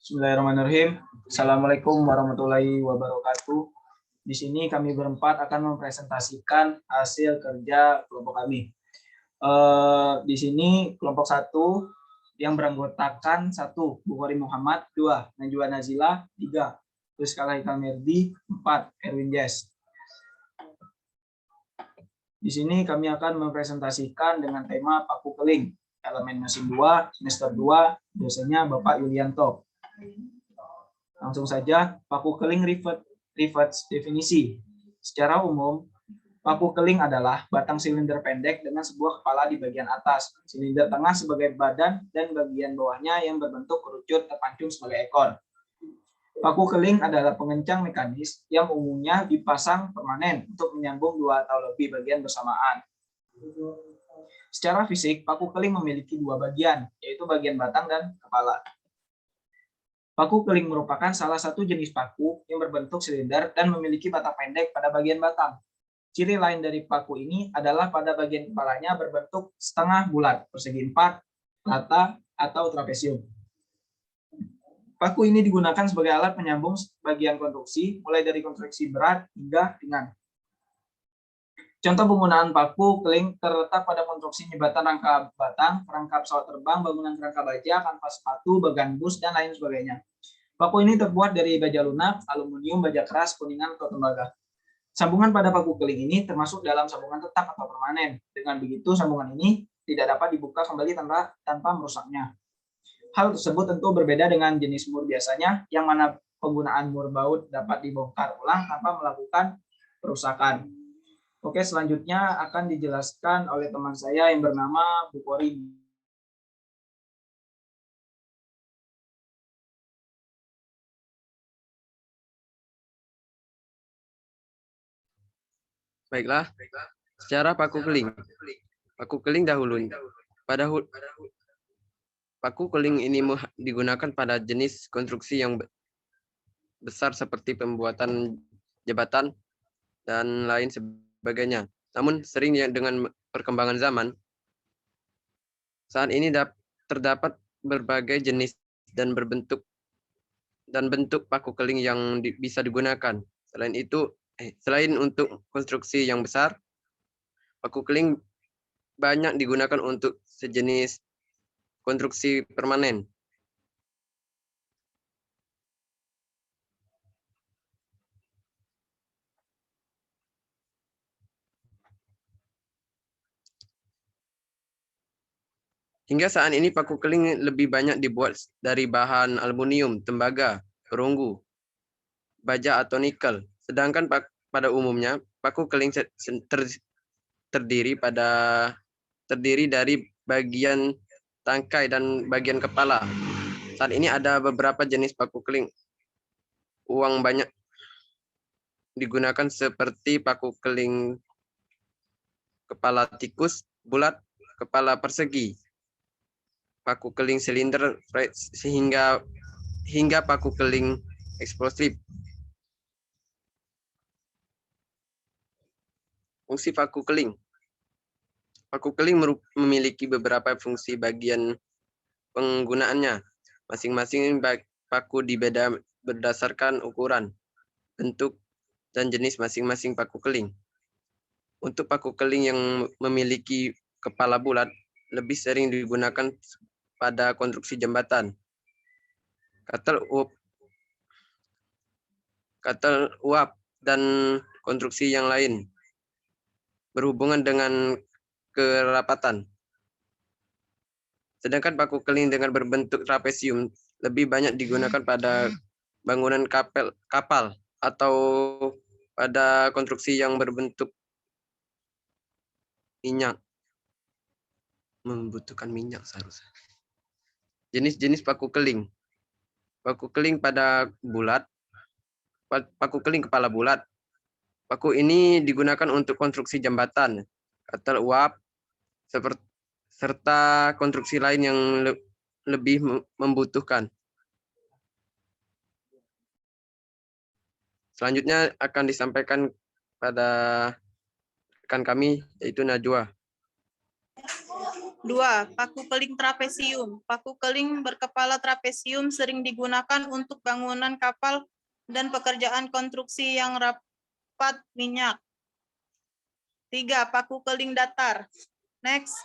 Bismillahirrahmanirrahim. Assalamualaikum warahmatullahi wabarakatuh. Di sini kami berempat akan mempresentasikan hasil kerja kelompok kami. Di sini kelompok 1 yang beranggotakan 1 Bukhari Muhammad, 2 Najwa Nazila, 3 Rizkala Hikamerdi, 4 Erwin Jess. Di sini kami akan mempresentasikan dengan tema paku keling, elemen mesin 2, semester 2, dosennya Bapak Yulianto. Langsung saja, paku keling rivets definisi. Secara umum, paku keling adalah batang silinder pendek dengan sebuah kepala di bagian atas, silinder tengah sebagai badan, dan bagian bawahnya yang berbentuk kerucut terpancung sebagai ekor. Paku keling adalah pengencang mekanis yang umumnya dipasang permanen untuk menyambung 2 atau lebih bagian bersamaan. Secara fisik, paku keling memiliki 2 bagian, yaitu bagian batang dan kepala. Paku keling merupakan salah satu jenis paku yang berbentuk silinder dan memiliki batang pendek pada bagian batang. Ciri lain dari paku ini adalah pada bagian kepalanya berbentuk setengah bulat, persegi 4, rata, atau trapesium. Paku ini digunakan sebagai alat penyambung bagian konstruksi, mulai dari konstruksi berat hingga ringan. Contoh penggunaan paku keling terletak pada konstruksi jembatan rangka batang, perangkap pesawat terbang, bangunan kerangka baja, kanvas sepatu, bagan bus, dan lain sebagainya. Paku ini terbuat dari baja lunak, aluminium, baja keras, kuningan, atau tembaga. Sambungan pada paku keling ini termasuk dalam sambungan tetap atau permanen. Dengan begitu, sambungan ini tidak dapat dibuka kembali tanpa merusaknya. Hal tersebut tentu berbeda dengan jenis mur biasanya, yang mana penggunaan mur baut dapat dibongkar ulang tanpa melakukan perusakan. Oke, selanjutnya akan dijelaskan oleh teman saya yang bernama Bukhari. Baiklah, secara paku keling. Paku keling dahulu. Paku keling ini digunakan pada jenis konstruksi yang besar seperti pembuatan jembatan dan lain sebagainya. Namun sering dengan perkembangan zaman, saat ini terdapat berbagai jenis dan bentuk paku keling yang bisa digunakan. Selain untuk konstruksi yang besar, paku keling banyak digunakan untuk sejenis konstruksi permanen. Hingga saat ini paku keling lebih banyak dibuat dari bahan aluminium, tembaga, perunggu, baja atau nikel. Sedangkan pada umumnya paku keling terdiri dari bagian tangkai dan bagian kepala. Saat ini ada beberapa jenis paku keling uang banyak digunakan seperti paku keling kepala tikus bulat, kepala persegi, paku keling silinder hingga paku keling eksplosif. Fungsi paku keling. Paku keling memiliki beberapa fungsi bagian penggunaannya. Masing-masing paku berdasarkan ukuran, bentuk, dan jenis masing-masing paku keling. Untuk paku keling yang memiliki kepala bulat, lebih sering digunakan pada konstruksi jembatan, katel uap, dan konstruksi yang lain berhubungan dengan kerapatan. Sedangkan paku keling dengan berbentuk trapesium lebih banyak digunakan pada bangunan kapal atau pada konstruksi yang berbentuk minyak, membutuhkan minyak seharusnya. Jenis-jenis paku keling. Paku keling paku keling kepala bulat. Paku ini digunakan untuk konstruksi jembatan, katel uap, serta konstruksi lain yang lebih membutuhkan. Selanjutnya akan disampaikan pada rekan kami, yaitu Najwa. 2. Paku keling trapesium. Paku keling berkepala trapesium sering digunakan untuk bangunan kapal dan pekerjaan konstruksi yang rapat minyak. 3. Paku keling datar. Next.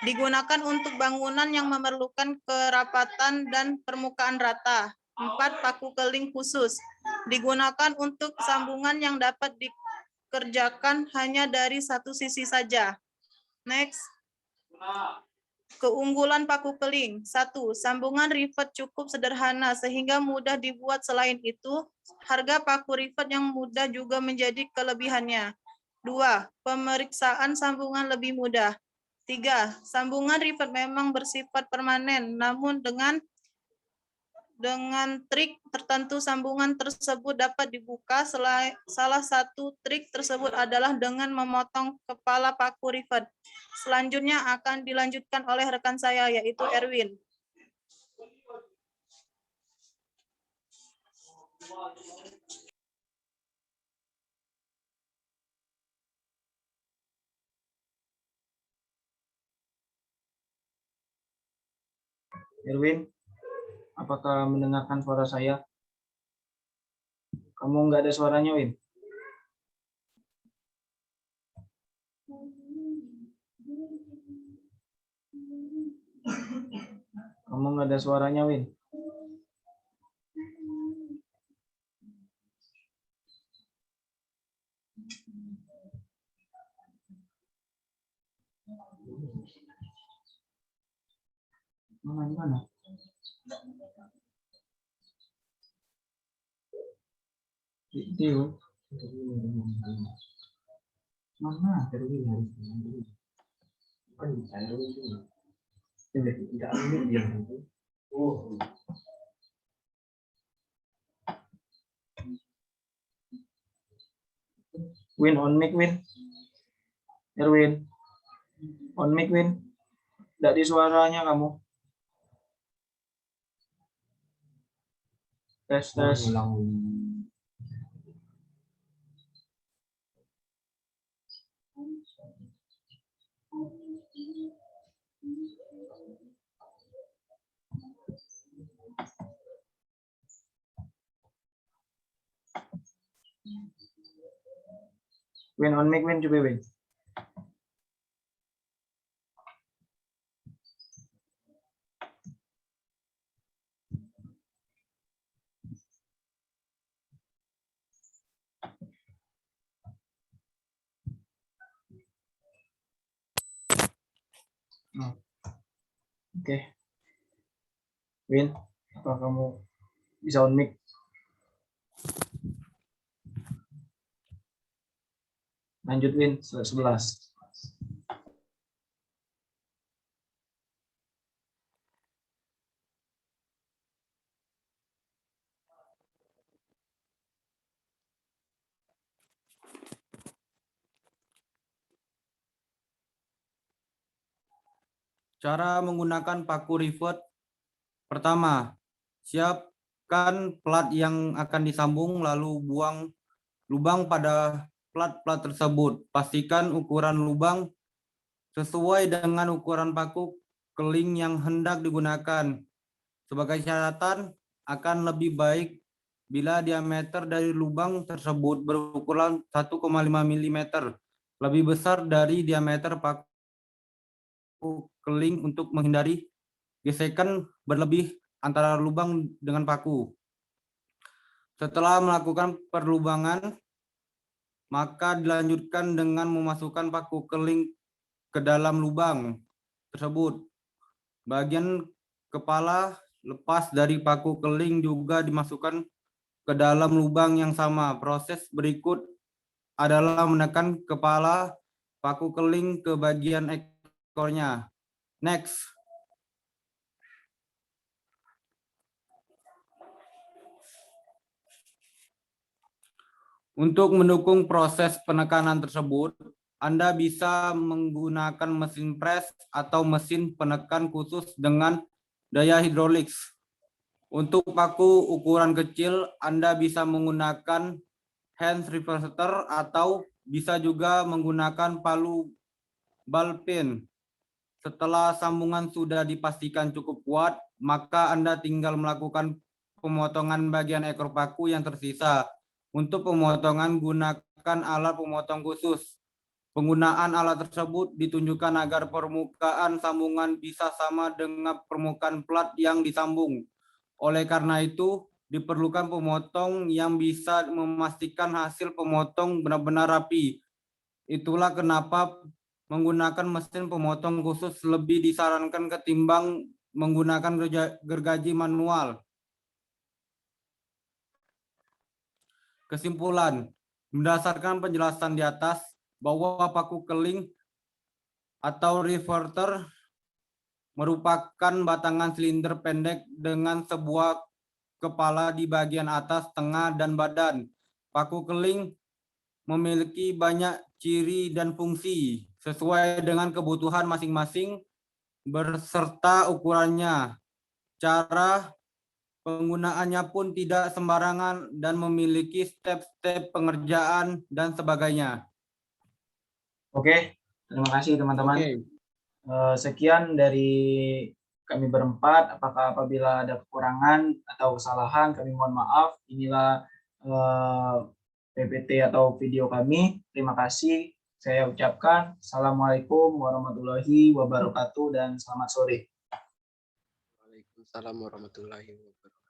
Digunakan untuk bangunan yang memerlukan kerapatan dan permukaan rata. 4. Paku keling khusus. Digunakan untuk sambungan yang dapat dikerjakan hanya dari satu sisi saja. Next. Keunggulan paku keling. 1. Sambungan rivet cukup sederhana sehingga mudah dibuat. Selain itu, harga paku rivet yang mudah juga menjadi kelebihannya. 2. Pemeriksaan sambungan lebih mudah. 3. Sambungan rivet memang bersifat permanen, namun dengan trik tertentu sambungan tersebut dapat dibuka. Salah satu trik tersebut adalah dengan memotong kepala paku rivet. Selanjutnya akan dilanjutkan oleh rekan saya, yaitu Erwin. Erwin, apakah mendengarkan suara saya? Kamu nggak ada suaranya, Win? Kamu nggak ada suaranya, Win? Mana? Itu. Mana? Win, on mic, Win. Erwin, on mic, Win. Nggak di suaranya kamu. Tes. Win, on mic, Win, coba, Win. Oke. Win, apa kamu bisa on mic? Lanjut, Win, 11. Cara menggunakan paku rivet. Pertama, siapkan plat yang akan disambung, lalu buang lubang pada plat-plat tersebut. Pastikan ukuran lubang sesuai dengan ukuran paku keling yang hendak digunakan. Sebagai catatan, akan lebih baik bila diameter dari lubang tersebut berukuran 1,5 mm, lebih besar dari diameter paku keling untuk menghindari gesekan berlebih antara lubang dengan paku. Setelah melakukan perlubangan, maka dilanjutkan dengan memasukkan paku keling ke dalam lubang tersebut. Bagian kepala lepas dari paku keling juga dimasukkan ke dalam lubang yang sama. Proses berikut adalah menekan kepala paku keling ke bagian ekornya. Next. Untuk mendukung proses penekanan tersebut, Anda bisa menggunakan mesin pres atau mesin penekan khusus dengan daya hidrolik. Untuk paku ukuran kecil, Anda bisa menggunakan hand reverser atau bisa juga menggunakan palu ball pen. Setelah sambungan sudah dipastikan cukup kuat, maka Anda tinggal melakukan pemotongan bagian ekor paku yang tersisa. Untuk pemotongan, gunakan alat pemotong khusus. Penggunaan alat tersebut ditunjukkan agar permukaan sambungan bisa sama dengan permukaan plat yang disambung. Oleh karena itu, diperlukan pemotong yang bisa memastikan hasil pemotong benar-benar rapi. Itulah kenapa menggunakan mesin pemotong khusus lebih disarankan ketimbang menggunakan gergaji manual. Kesimpulan, berdasarkan penjelasan di atas bahwa paku keling atau reverter merupakan batangan silinder pendek dengan sebuah kepala di bagian atas, tengah, dan badan. Paku keling memiliki banyak ciri dan fungsi sesuai dengan kebutuhan masing-masing beserta ukurannya. Cara penggunaannya pun tidak sembarangan dan memiliki step-step pengerjaan dan sebagainya. Oke, terima kasih teman-teman. Oke. Sekian dari kami berempat. Apakah apabila ada kekurangan atau kesalahan, kami mohon maaf. Inilah PPT atau video kami. Terima kasih. Saya ucapkan Assalamualaikum warahmatullahi wabarakatuh dan selamat sore. Waalaikumsalam warahmatullahi wabarakatuh.